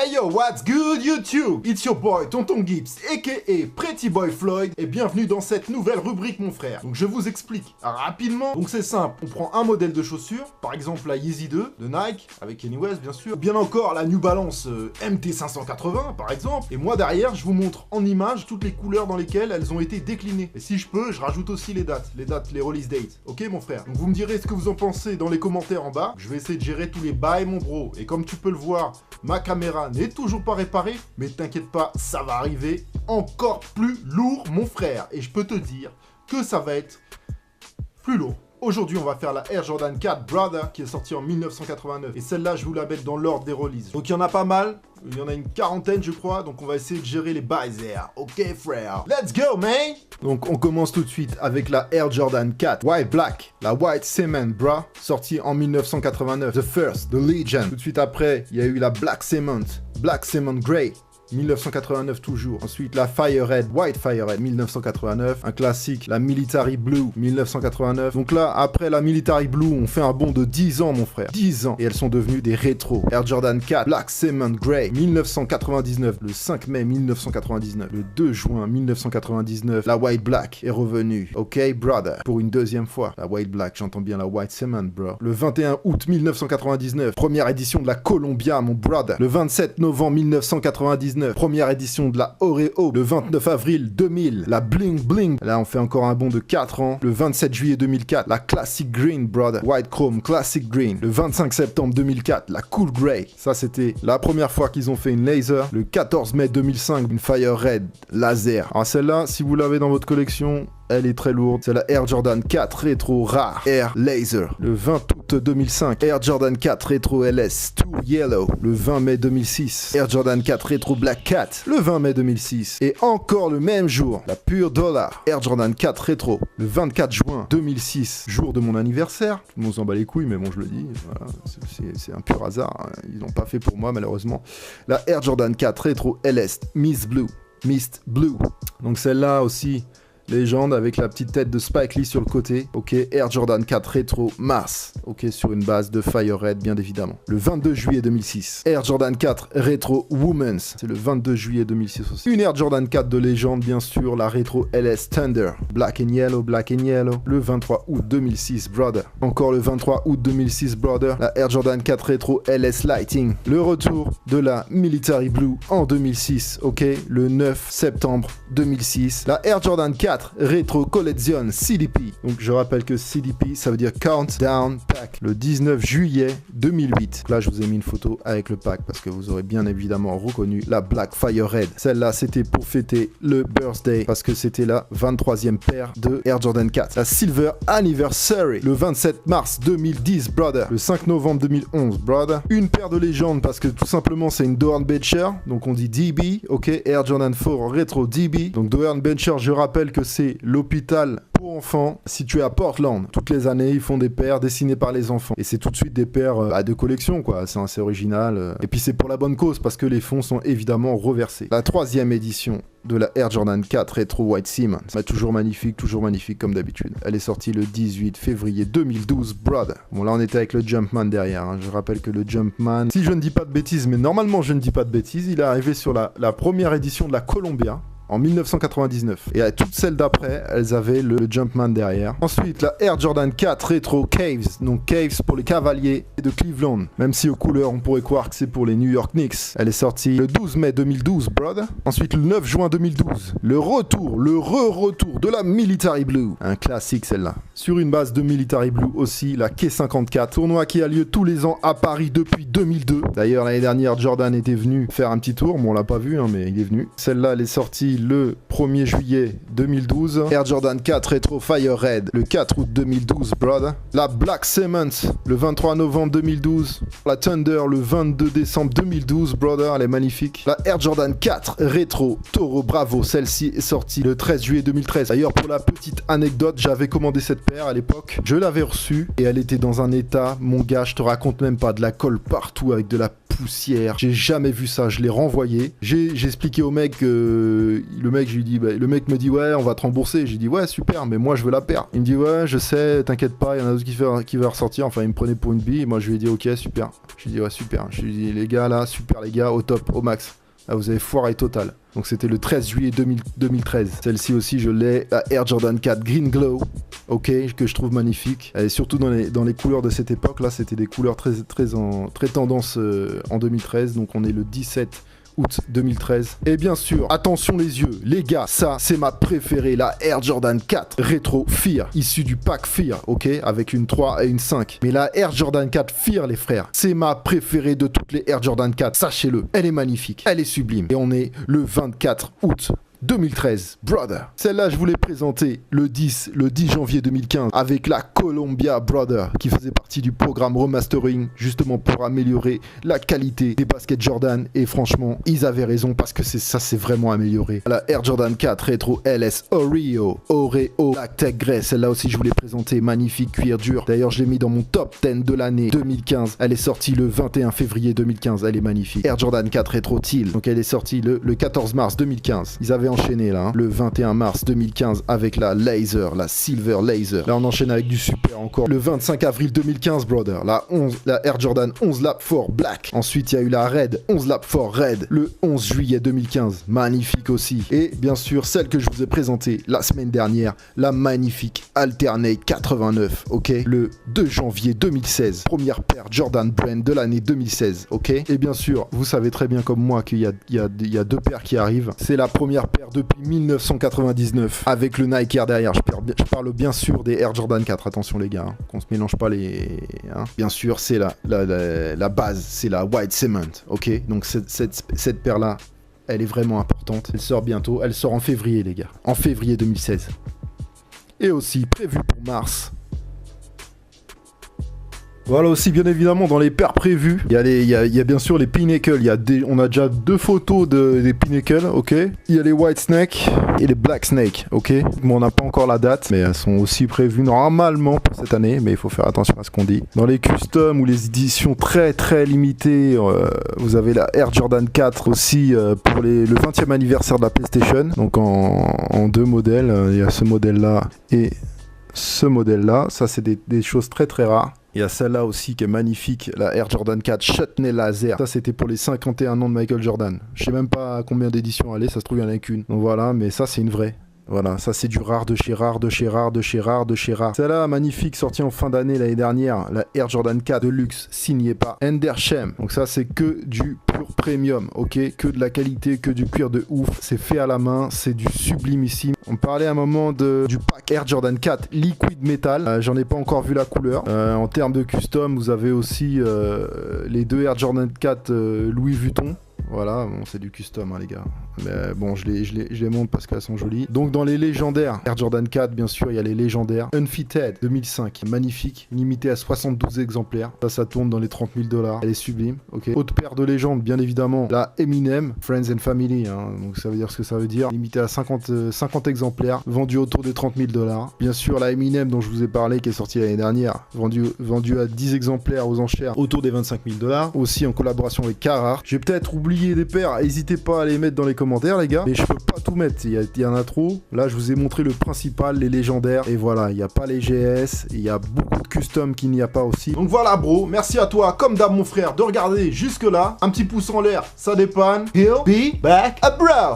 Hey yo, what's good YouTube? It's your boy Tonton Gibbs, aka Pretty Boy Floyd, et bienvenue dans cette nouvelle rubrique mon frère. Donc je vous explique rapidement. Donc c'est simple, on prend un modèle de chaussure, par exemple la Yeezy 2 de Nike, avec Kanye West bien sûr, ou bien encore la New Balance MT580 par exemple, et moi derrière je vous montre en image toutes les couleurs dans lesquelles elles ont été déclinées. Et si je peux, je rajoute aussi les dates, les release dates, ok mon frère? Donc vous me direz ce que vous en pensez dans les commentaires en bas, je vais essayer de gérer tous les bails mon bro, et comme tu peux le voir, ma caméra n'est toujours pas réparée, mais t'inquiète pas, ça va arriver encore plus lourd mon frère, et je peux te dire que ça va être plus lourd. Aujourd'hui, on va faire la Air Jordan 4 Brother qui est sortie en 1989. Et celle-là, je vous la mets dans l'ordre des releases. Donc, il y en a pas mal. Il y en a une quarantaine, je crois. Donc, on va essayer de gérer les bails. Ok, frère. Let's go, man. Donc, on commence tout de suite avec la Air Jordan 4 White Black. La White Cement Bra, sortie en 1989. The First, The Legend. Tout de suite après, il y a eu la Black Cement Grey. 1989 toujours. Ensuite, la Fire Red, White Fire Red, 1989. Un classique, la Military Blue, 1989. Donc là, après la Military Blue, on fait un bond de 10 ans, mon frère. 10 ans. Et elles sont devenues des rétros. Air Jordan 4, Black Cement Grey, 1999. Le 5 mai 1999. Le 2 juin 1999, la White Black est revenue. Ok, brother. Pour une deuxième fois. La White Black, j'entends bien la White Cement, bro. Le 21 août 1999, première édition de la Columbia, mon brother. Le 27 novembre 1999, première édition de la Oreo. Le 29 avril 2000, la Bling Bling. Là, on fait encore un bond de 4 ans. Le 27 juillet 2004, la Classic Green, brother. White Chrome Classic Green. Le 25 septembre 2004, la Cool Grey. Ça, c'était la première fois qu'ils ont fait une laser. Le 14 mai 2005, une Fire Red laser. Alors celle-là, si vous l'avez dans votre collection, elle est très lourde. C'est la Air Jordan 4 Retro Rare Air Laser. Le 20 août 2005, Air Jordan 4 Retro LS2 Yellow. Le 20 mai 2006, Air Jordan 4 Retro Black Cat. Le 20 mai 2006. Et encore le même jour, la Pure Dollar Air Jordan 4 Retro. Le 24 juin 2006, jour de mon anniversaire. Tout le monde s'en bat les couilles, mais bon, je le dis. Voilà, c'est un pur hasard. Ils l'ont pas fait pour moi, malheureusement. La Air Jordan 4 Retro LS Mist Blue. Donc celle-là aussi, légende avec la petite tête de Spike Lee sur le côté. Ok, Air Jordan 4 Retro Mars. Ok, sur une base de Fire Red, bien évidemment. Le 22 juillet 2006, Air Jordan 4 Retro Women's. C'est le 22 juillet 2006 aussi. Une Air Jordan 4 de légende, bien sûr, la Retro LS Thunder. Black and Yellow. Le 23 août 2006, brother. Encore le 23 août 2006, brother. La Air Jordan 4 Retro LS Lighting. Le retour de la Military Blue en 2006. Ok, le 9 septembre 2006. La Air Jordan 4 Retro Collection CDP. Donc je rappelle que CDP ça veut dire Countdown Pack. Le 19 juillet 2008. Là je vous ai mis une photo avec le pack parce que vous aurez bien évidemment reconnu la Black Fire Red. Celle-là c'était pour fêter le birthday parce que c'était la 23e paire de Air Jordan 4. La Silver Anniversary. Le 27 mars 2010 brother. Le 5 novembre 2011 brother. Une paire de légende parce que tout simplement c'est une Doan Bencher. Donc on dit DB. Ok, Air Jordan 4 Retro DB. Donc Doan Bencher, je rappelle que c'est l'hôpital pour enfants situé à Portland. Toutes les années, ils font des paires dessinées par les enfants. Et c'est tout de suite des paires de collection, quoi. C'est assez original. Et puis c'est pour la bonne cause, parce que les fonds sont évidemment reversés. La 3e édition de la Air Jordan 4 Retro White Cement. Toujours magnifique comme d'habitude. Elle est sortie le 18 février 2012, brother. Bon, là, on était avec le Jumpman derrière. Hein. Je rappelle que le Jumpman, si je ne dis pas de bêtises, mais normalement, je ne dis pas de bêtises, il est arrivé sur la première édition de la Columbia. En 1999. Et à toutes celles d'après, elles avaient le Jumpman derrière. Ensuite, la Air Jordan 4 Retro Caves. Donc Caves pour les Cavaliers de Cleveland. Même si aux couleurs, on pourrait croire que c'est pour les New York Knicks. Elle est sortie le 12 mai 2012, brother. Ensuite, le 9 juin 2012. Le retour de la Military Blue. Un classique celle-là. Sur une base de Military Blue aussi, la K54. Tournoi qui a lieu tous les ans à Paris depuis 2002. D'ailleurs, l'année dernière, Jordan était venu faire un petit tour. Bon, on l'a pas vu, hein, mais il est venu. Celle-là, elle est sortie le 1er juillet 2012. Air Jordan 4 Retro Fire Red le 4 août 2012, brother. La Black Cement le 23 novembre 2012. La Thunder le 22 décembre 2012, brother. Elle est magnifique. La Air Jordan 4 Retro Toro Bravo. Celle-ci est sortie le 13 juillet 2013. D'ailleurs, pour la petite anecdote, j'avais commandé cette paire à l'époque. Je l'avais reçue et elle était dans un état, mon gars, je te raconte même pas, de la colle partout avec de la poussière. J'ai jamais vu ça, je l'ai renvoyé. J'ai expliqué au mec, le mec, je lui dis, le mec me dit ouais, on va te rembourser. J'ai dit ouais, super, mais moi je veux la paire. Il me dit ouais, je sais, t'inquiète pas, il y en a d'autres qui va ressortir. Enfin, il me prenait pour une bille. Et moi je lui ai dit ok, super. Je lui ai dit ouais, super. Je lui ai dit les gars là, super les gars, au top, au max. Là, vous avez foiré total. Donc c'était le 13 juillet 2013. Celle-ci aussi, je l'ai, la Air Jordan 4 Green Glow. Ok, que je trouve magnifique. Et surtout dans les couleurs de cette époque, là, c'était des couleurs très tendance en 2013. Donc on est le 17 août 2013. Et bien sûr, attention les yeux, les gars, ça c'est ma préférée, la Air Jordan 4 Retro Fear, issue du pack Fear, ok, avec une 3 et une 5. Mais la Air Jordan 4 Fear, les frères, c'est ma préférée de toutes les Air Jordan 4, sachez-le. Elle est magnifique, elle est sublime. Et on est le 24 août 2013, brother. Celle-là, je vous l'ai présentée le 10 janvier 2015 avec la Columbia Brother qui faisait partie du programme remastering justement pour améliorer la qualité des baskets Jordan. Et franchement, ils avaient raison parce que ça s'est vraiment amélioré. La Air Jordan 4 Retro LS Oreo Black Tech Grey. Celle-là aussi, je vous l'ai présentée. Magnifique cuir dur. D'ailleurs, je l'ai mis dans mon top 10 de l'année 2015. Elle est sortie le 21 février 2015. Elle est magnifique. Air Jordan 4 Retro Teal. Donc, elle est sortie le 14 mars 2015. Ils avaient enchaîné là, le 21 mars 2015 avec la Laser, la Silver Laser. Là on enchaîne avec du super encore. Le 25 avril 2015, brother, la Air Jordan 11 Lap 4 Black. Ensuite il y a eu la Red, 11 Lap 4 Red, le 11 juillet 2015. Magnifique aussi. Et bien sûr celle que je vous ai présentée la semaine dernière, la magnifique Alternate 89, ok, le 2 janvier 2016. Première paire Jordan Brand de l'année 2016, ok. Et bien sûr, vous savez très bien comme moi qu'il y a deux paires qui arrivent. C'est la première paire depuis 1999 avec le Nike Air derrière. Je parle bien sûr des Air Jordan 4, attention les gars, hein, qu'on se mélange pas les... Hein. Bien sûr, c'est la base, c'est la White Cement, ok. Donc cette paire-là, elle est vraiment importante. Elle sort bientôt, elle sort en février les gars, en février 2016. Et aussi, prévu pour mars. Voilà aussi bien évidemment dans les paires prévues, il y a bien sûr les Pinnacle, on a déjà deux photos des Pinnacle, ok. Il y a les White Snake et les Black Snake, ok. Bon, on n'a pas encore la date, mais elles sont aussi prévues normalement pour cette année, mais il faut faire attention à ce qu'on dit. Dans les custom ou les éditions très très limitées, vous avez la Air Jordan 4 aussi pour le 20e anniversaire de la PlayStation, donc en deux modèles, il y a ce modèle là et ce modèle là, ça c'est des choses très très rares. Il y a celle-là aussi qui est magnifique, la Air Jordan 4 Chutney Laser. Ça, c'était pour les 51 ans de Michael Jordan. Je sais même pas combien d'éditions elle est, ça se trouve, il y en a qu'une. Donc voilà, mais ça, c'est une vraie. Voilà, ça c'est du rare de chez rare, de chez rare, de chez rare, de chez rare. Celle-là, magnifique, sortie en fin d'année l'année dernière, la Air Jordan 4 Deluxe, signée par Endershem. Donc ça c'est que du pur premium, ok, que de la qualité, que du cuir de ouf. C'est fait à la main, c'est du sublimissime. On parlait à un moment du pack Air Jordan 4 Liquid Metal. J'en ai pas encore vu la couleur. En termes de custom, vous avez aussi les deux Air Jordan 4 Louis Vuitton. Voilà, bon, c'est du custom, hein, les gars. Mais bon, je les montre parce qu'elles sont jolies. Donc, dans les légendaires, Air Jordan 4, bien sûr, il y a les légendaires. Unfitted 2005, magnifique, limité à 72 exemplaires. Ça tourne dans les 30 000 $. Elle est sublime, ok. Autre paire de légende, bien évidemment, la Eminem, Friends and Family, hein, donc ça veut dire ce que ça veut dire. Limité à 50 exemplaires, vendue autour des 30 000 $. Bien sûr, la Eminem dont je vous ai parlé, qui est sortie l'année dernière, vendue à 10 exemplaires aux enchères, autour des 25 000 $. Aussi en collaboration avec Carhartt. J'ai peut-être oublié des paires, n'hésitez pas à les mettre dans les commentaires les gars, mais je peux pas tout mettre, il y en a trop. Là je vous ai montré le principal, les légendaires, et voilà, il n'y a pas les GS, il y a beaucoup de custom qu'il n'y a pas aussi. Donc voilà bro, merci à toi comme d'hab mon frère de regarder jusque là, un petit pouce en l'air, ça dépanne. He'll be back, bro.